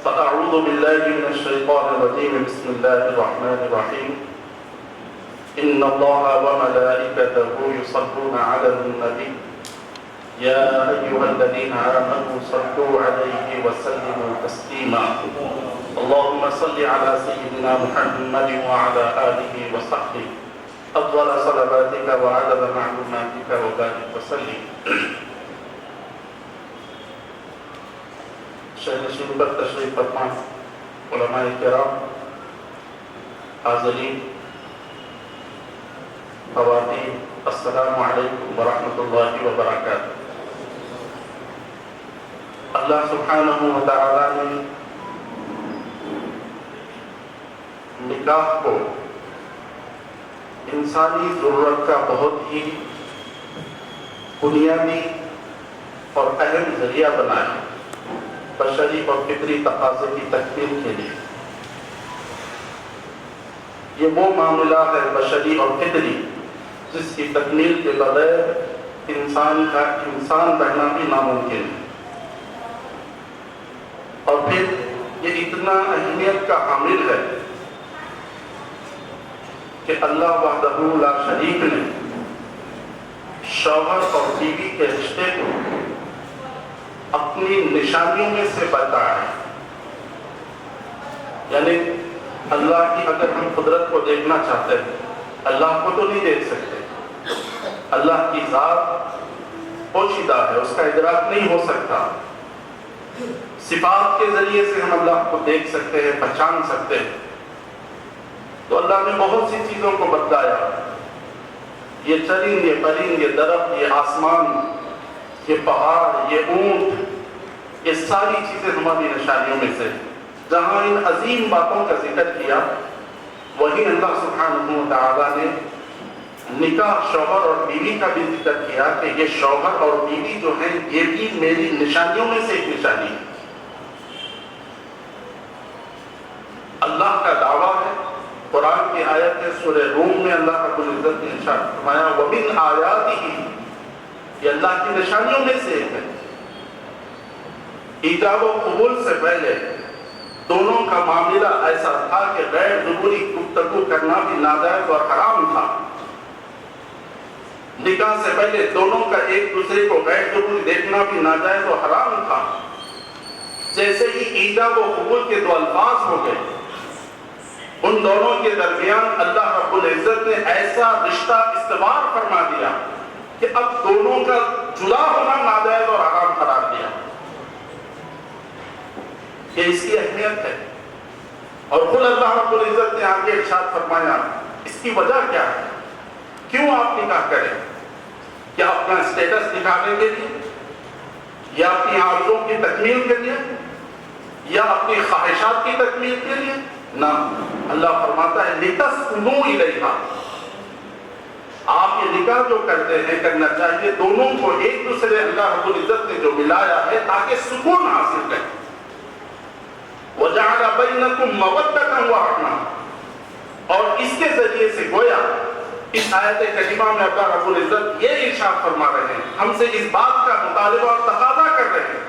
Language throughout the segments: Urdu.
فأعوذ بالله من الشيطان الرجيم. بسم الله الرحمن الرحيم. إن الله وملائكته يصلون على النبي يا أيها الذين آمنوا صلوا عليه وسلموا تسليما. اللهم صل على سيدنا محمد وعلى آله وصحبه أفضل صلواتك وعدد معلوماتك وبارك وسلم. شہنشین پر تشریف فرما علماء کرام، حاضرین، خواتین، السلام علیکم ورحمۃ اللہ وبرکاتہ. اللہ سبحانہ و تعالی نے نکاح کو انسانی ضرورت کا بہت ہی بنیادی اور اہم ذریعہ بنایا بشری اور فطری تقاضے کی تکمیل کے لیے. یہ وہ معاملہ ہے بشری اور فطری جس کی تکمیل کے بغیر انسان رہنا بھی ناممکن ہے. اور پھر یہ اتنا اہمیت کا حامل ہے کہ اللہ وحدہ لا شریک نے شوہر اور بیوی کے رشتے کو اپنی نشانیوں میں سے بتایا ہے. یعنی اللہ کی اگر ہم قدرت کو دیکھنا چاہتے ہیں، اللہ کو تو نہیں دیکھ سکتے. اللہ کی ذات پوشیدہ ہے، اس کا ادراک نہیں ہو سکتا. صفات کے ذریعے سے ہم اللہ کو دیکھ سکتے ہیں، پہچان سکتے ہیں. تو اللہ نے بہت سی چیزوں کو بتلایا. یہ چرند، یہ پرند، یہ درخت، یہ آسمان، یہ پہاڑ، یہ اونٹ، یہ ساری چیزیں ہماری نشانیوں میں سے. جہاں ان عظیم باتوں کا ذکر کیا، وہیں اللہ سبحانہ و تعالیٰ نے نکاح شوہر اور بیوی کا بھی ذکر کیا کہ یہ شوہر اور بیوی جو ہیں یہ بھی میری نشانیوں میں سے ایک نشانی ہے. اللہ کا دعویٰ ہے. قرآن کی آیت ہے سورہ روم میں اللہ رب العزت نے ارشاد فرمایا وَمِنْ آیَاتِهِ، یہ اللہ کی نشانیوں میں سے ایک ہے. ایجاب و قبول سے پہلے دونوں کا معاملہ ایسا تھا کہ غیر ضروری گفتگو کرنا بھی ناجائز اور حرام تھا. نکاح سے پہلے دونوں کا ایک دوسرے کو غیر ضروری دیکھنا بھی ناجائز اور حرام تھا. جیسے ہی ایجاب و قبول کے دو الفاظ ہو گئے، ان دونوں کے درمیان اللہ رب العزت نے ایسا رشتہ استوار فرما دیا کہ اب دونوں کا جدا ہونا ناجائز اور حرام قرار دیا. یہ اس کی اہمیت ہے. اور خود اللہ رب العزت نے آگے ارشاد فرمایا اس کی وجہ کیا ہے، کیوں آپ نکاح کریں؟ کیا اپنا اسٹیٹس دکھانے کے لیے، یا اپنی آرزوؤں کی تکمیل کے لیے، یا اپنی خواہشات کی تکمیل کے لیے؟ نہ، اللہ فرماتا ہے لِتَسْكُنُوا إِلَيْهَا. آپ یہ نکاح جو کرتے ہیں کرنا چاہیے دونوں کو ایک دوسرے اللہ رب العزت نے جو ملایا ہے تاکہ سکون حاصل کریں. وَجَعَلَ بَيْنَكُمْ مَوَدَّةً وَرَحْمَةً. اور اس کے ذریعے سے گویا اس آیت کریمہ میں اللہ رب العزت یہ ارشاد فرما رہے ہیں، ہم سے اس بات کا مطالبہ اور تقاضا کر رہے ہیں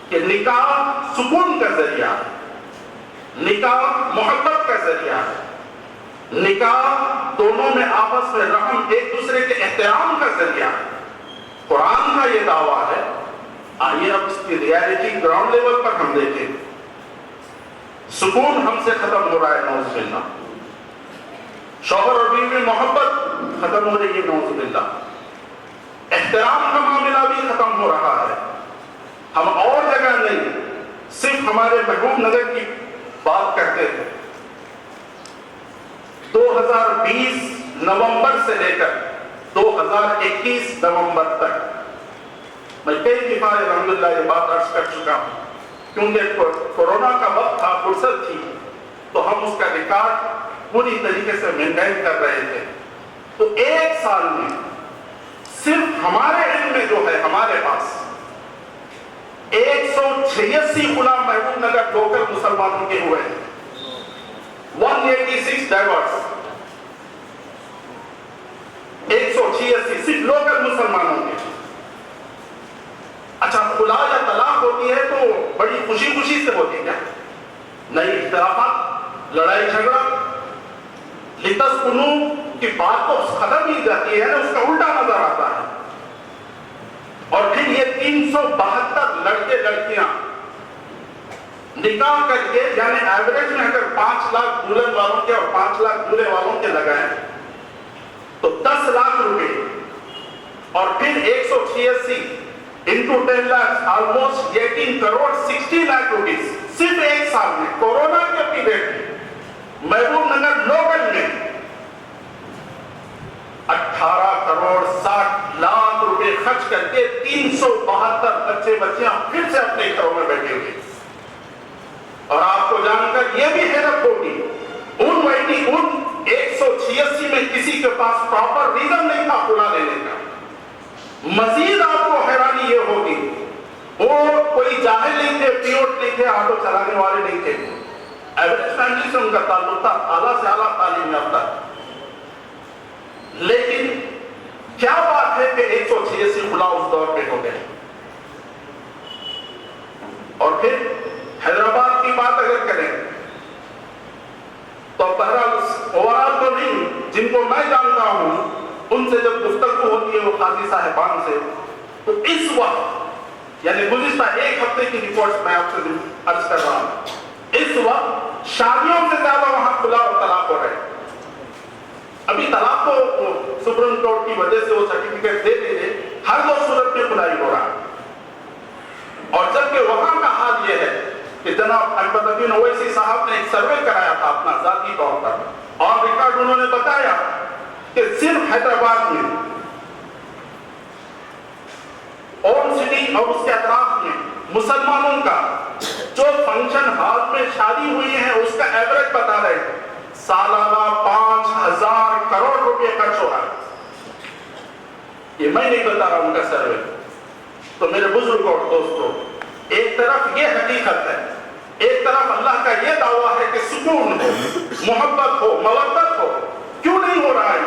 کہ نکاح سکون کا ذریعہ ہے، نکاح محبت کا ذریعہ ہے، نکاح دونوں میں آپس میں رحم، ایک دوسرے کے احترام کا ذریعہ ہے. قرآن کا یہ دعویٰ ہے. آئیے اب اس کی ریالٹی گراؤنڈ لیول پر ہم دیکھیں. سکون ہم سے ختم ہو رہا ہے نعوذ باللہ. شوہر اور بیوی میں محبت ختم ہو رہی ہے نعوذ باللہ. احترام کا معاملہ بھی ختم ہو رہا ہے. ہم اور جگہ نہیں، صرف ہمارے محبوب نگر کی بات کرتے ہیں. 2020 نومبر سے لے کر 2021 نومبر تک میں کئی دفعہ الحمدللہ یہ بات عرض کر چکا ہوں، کیونکہ کورونا کا وقت تھا، فرصت تھی، تو ہم اس کا ریکارڈ پوری طریقے سے مینٹین کر رہے تھے. تو ایک سال میں صرف ہمارے علم میں جو ہے ہمارے پاس 186 غلام محبوب نگر لوکل مسلمانوں کے ہوئے ہیں. 186 ڈائیورس، 186 صرف لوکل مسلمانوں کے. اچھا خلا یا طلاق ہوتی ہوتی ہے تو بڑی خوشی خوشی سے ہوتی ہے کیا؟ نئی اختلافات، لڑائی جھگڑا، لتسکنوا کی بات تو ختم ہی جاتی ہے نا، اس کا الٹا نظر آتا ہے. اور پھر یہ 372 لڑکے لڑکیاں نکاح کر کے، یعنی ایوریج میں اگر 5 لاکھ دلہن والوں کے اور 5 لاکھ دولہے والوں کے لگائیں تو 10 لاکھ روپے، اور پھر 186 into 10 lakh almost 18 crore 60 lakh rupees صرف ایک سال میں، کورونا کے پیریڈ میں محبوب نگر لوکل میں 18 کروڑ 60 لاکھ روپے خرچ کر کے 372 بچے بچیاں پھر سے اپنے گھروں میں بیٹھے ہوئے. اور آپ کو جان کر یہ بھی حیرت ہوگی، ان 186 میں کسی کے پاس پراپر ریزن نہیں تھا کھلا لینے کا. مزید آپ کو حیرانی یہ ہوگی، وہ کوئی جاہل نہیں تھے، پیوٹ نہیں تھے، آٹو چلانے والے نہیں تھے، ایوریج فیملی سے ان کا تعلق تھا، اعلیٰ سے اعلیٰ تعلیم یافتہ. لیکن کیا بات ہے کہ 186 خلا اس دور پہ ہو گئے. اور پھر حیدرآباد کی بات اگر کریں تو بہرحال اوورال تو نہیں، جن کو میں جانتا ہوں ان سے جب گفتگو ہوتی ہے وہ قاضی صاحبان سے، تو اس وقت یعنی گزشتہ ایک ہفتے کی رپورٹس میں آپ سے عرض کر رہا ہوں، اس وقت شادیوں سے زیادہ وہاں کھلا اور طلاق ہو رہے. ابھی طلاق کو سپریم کورٹ کی وجہ سے وہ سرٹیفکیٹ دے دے دے، ہر دو صورت میں کھلائی ہو رہا ہے. اور جبکہ وہاں کا حال یہ ہے کہ جناب احمد الدین اویسی صاحب نے ایک سروے کرایا تھا اپنا ذاتی طور پر، اور ریکارڈ انہوں نے بتایا کہ صرف حیدرآباد میں، اولڈ سٹی اور اس کے اطراف میں مسلمانوں کا جو فنکشن ہال میں شادی ہوئی ہے اس کا ایوریج بتا رہے ہیں سالانہ 5000 کروڑ روپے خرچ ہو رہا ہے. یہ میں نہیں بتا رہا ان کا سروے. تو میرے بزرگوں اور دوستوں، ایک طرف یہ حقیقت ہے، ایک طرف اللہ کا یہ دعویٰ ہے کہ سکون ہو، محبت ہو، مودت ہو. کیوں نہیں ہو رہا ہے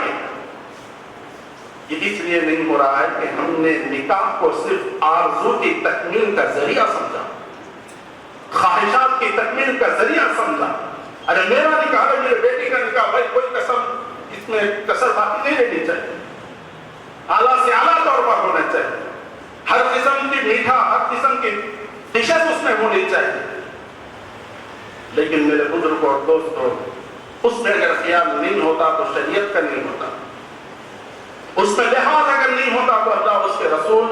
یہ اس لیے نہیں ہو رہا ہے کہ ہم نے نکاح کو صرف آرزو کی تکمیل کا ذریعہ سمجھا، خواہشات کی تکمیل کا ذریعہ سمجھا. ارے میرا نکاح ہے، میرے بیٹی کا نکاح، بھائی کوئی قسم اس میں کسر باقی نہیں رہنی چاہیے، اعلیٰ سے اعلیٰ طور پر ہونا چاہیے، ہر قسم کی میٹھا، ہر قسم کی ڈشز اس میں ہونی چاہیے. لیکن میرے بزرگوں اور دوستوں، اس میں اگر خیال نہیں ہوتا تو شریعت کا نہیں ہوتا، اس میں لحاظ اگر نہیں ہوتا تو اللہ اس کے رسول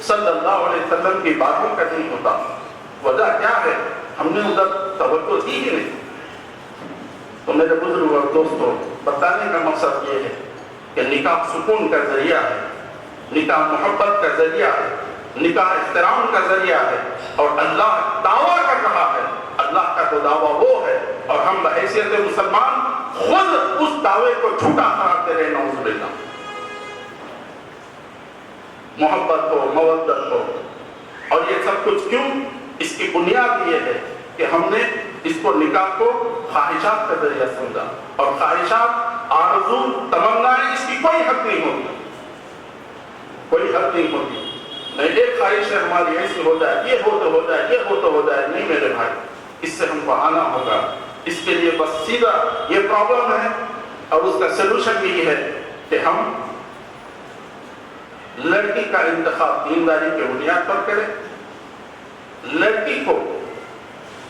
صلی اللہ علیہ وسلم کی باتوں کا نہیں ہوتا. وجہ کیا ہے؟ ہم نے ادھر توجہ دی ہی نہیں. تو میرے بزرگوں اور دوستوں، بتانے کا مقصد یہ ہے کہ نکاح سکون کا ذریعہ ہے، نکاح محبت کا ذریعہ ہے، نکاح احترام کا ذریعہ ہے. اور اللہ دعویٰ کر رہا ہے، اللہ کا تو دعویٰ وہ ہے، اور ہم بحیثیت مسلمان خود اس دعوے کو جھوٹا قرار دے رہے ہیں. نعوذ باللہ. محبت ہو، مودت ہو، اور یہ سب کچھ کیوں؟ اس کی بنیاد یہ ہے کہ ہم نے اس کو نکاح کو خواہشات کا ذریعہ سمجھا. اور خواہشات، آرزو، تمنائیں، اس کی کوئی حد نہیں ہوتی، کوئی حد نہیں ہوتی. نہیں ایک خواہش ہے ہماری ایسی ہو جائے، یہ ہو تو ہو جائے، یہ ہو تو ہو جائے. نہیں میرے بھائی، اس سے ہم کو آنا ہوگا. اس کے لیے بس سیدھا یہ پرابلم ہے، اور اس کا سلوشن بھی یہ ہے کہ ہم لڑکی کا انتخاب دینداری کے بنیاد پر کریں، لڑکی کو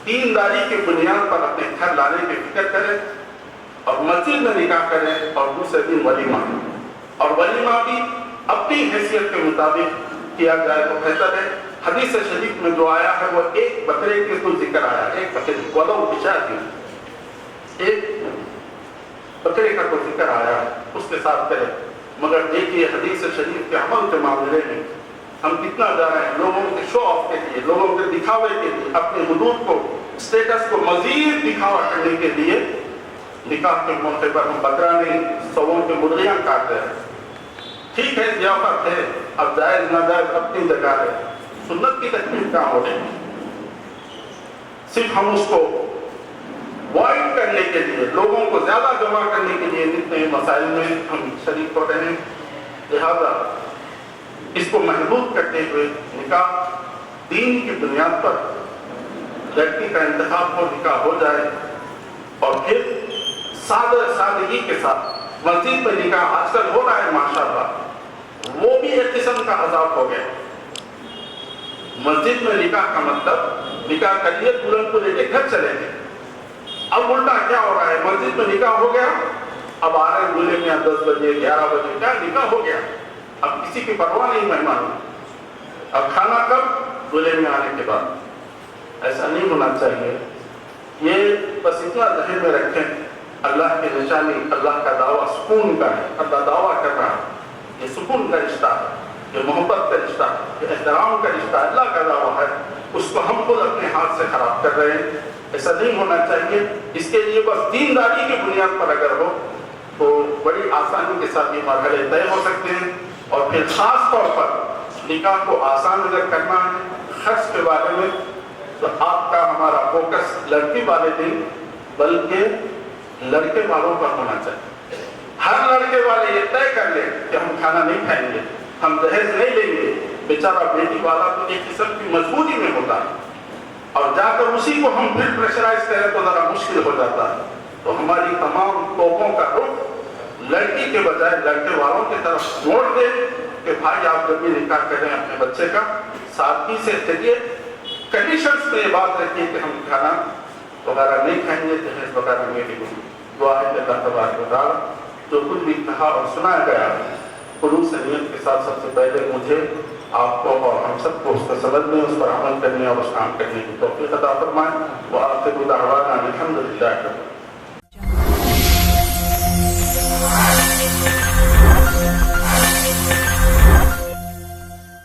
دینداری کے بنیاد پر اپنے گھر لانے کی فکر کریں، اور مسجد میں نکاح کریں، اور دوسرے دن ولیمہ، اور ولیمہ بھی اپنی حیثیت کے مطابق کیا جائے تو بہتر ہے. حدیث شریف میں جو آیا ہے وہ ایک بکرے کے تو ذکر آیا، ایک بکرے ولو بشاۃ، ایک بکرے کا تو ذکر آیا، اس کے ساتھ کریں. مگر دیکھیے حدیث شریف کے عمل کے معاملے میں ہم کتنا جا رہے ہیں لوگوں کے شو آف کے لیے، لوگوں کے دکھاوے کے لیے، اپنے حدود کو، اسٹیٹس کو مزید دکھاوا کرنے کے لیے نکاح کے موقع پر ہم بکرا نہیں، سووں کے مرغیاں کاٹتے ہیں. ٹھیک ہے، ضیافت ہے، اب جائز ناجائز اپنی جگہ ہے، سنت کی تکمیل کہاں ہو رہی؟ صرف ہم اس کو وائڈ کرنے کے لیے، لوگوں کو زیادہ جمع کرنے کے لیے اتنے مسائل میں ہم شریک ہو رہے ہیں. لہذا اس کو محدود کرتے ہوئے نکاح دین کی بنیاد پر لڑکی کا انتخاب ہو، نکاح ہو جائے، اور پھر سادگی کے ساتھ مسجد میں نکاح آج کل ہو رہا ہے ماشاءاللہ، وہ بھی ایک قسم کا عذاب ہو گیا۔ مسجد میں نکاح کا مطلب نکاح کریے، دلہن کو لے کے گھر چلے گئے۔ اب الٹا کیا ہو رہا ہے، مسجد میں نکاح ہو گیا، اب آ رہے ہیں دولہے میں 10 بجے 11 بجے، کیا نکاح ہو گیا، اب کسی کی پرواہ نہیں مہمان، اب کھانا کب، دولہے میں آنے کے بعد۔ ایسا نہیں ہونا چاہیے۔ یہ بس اتنا ذہن میں رکھیں، اللہ کی نشانی، اللہ کا دعویٰ سکون کا ہے، اللہ دعویٰ کر رہا ہے، یہ سکون کا رشتہ ہے، یہ محبت کا رشتہ ہے، یہ احترام کا رشتہ ہے، اللہ کا دعویٰ ہے، اس کو ہم خود اپنے ہاتھ سے خراب کر رہے ہیں۔ ایسا نہیں ہونا چاہیے۔ اس کے لیے بس دینداری کی بنیاد پر اگر ہو تو بڑی آسانی کے ساتھ یہ مرحلے طے ہو سکتے ہیں۔ اور پھر خاص طور پر نکاح کو آسان اگر کرنا ہے، خرچ کے بارے میں، تو آپ کا ہمارا فوکس لڑکی والے نہیں بلکہ لڑکے والوں پر ہونا چاہیے۔ ہر لڑکے والے یہ طے کر لیں کہ ہم کھانا نہیں کھائیں گے، ہم جہیز نہیں لیں گے۔ بیچارہ بیٹی والا تو ایک قسم کی مجبوری میں ہوتا ہے، اور جا کر اسی کو ہم پھر پریشرائز کریں تو ذرا مشکل ہو جاتا ہے۔ تو ہماری تمام توپوں کا رخ لڑکی کے بجائے لڑکے والوں کی طرف موڑ دے کہ بھائی آپ جب بھی نکاح کریں اپنے بچے کا، سادگی سے کریے، کنڈیشنز میں یہ بات رکھیے کہ ہم کھانا وغیرہ نہیں کھائیں گے، جہیز وغیرہ نہیں لیں گے۔ دعا ہے کہ اللہ تبارک و تعالیٰ جو کچھ بھی کہا اور سنایا گیا خلوص نیت کے ساتھ سب سے پہلے مجھے، آپ کو اور ہم سب کو اس کو سمجھنے، اس پر عمل کرنے اور اس کام کرنے کی توفیق عطا فرمائے۔ وآخر دعوانا الحمدللہ۔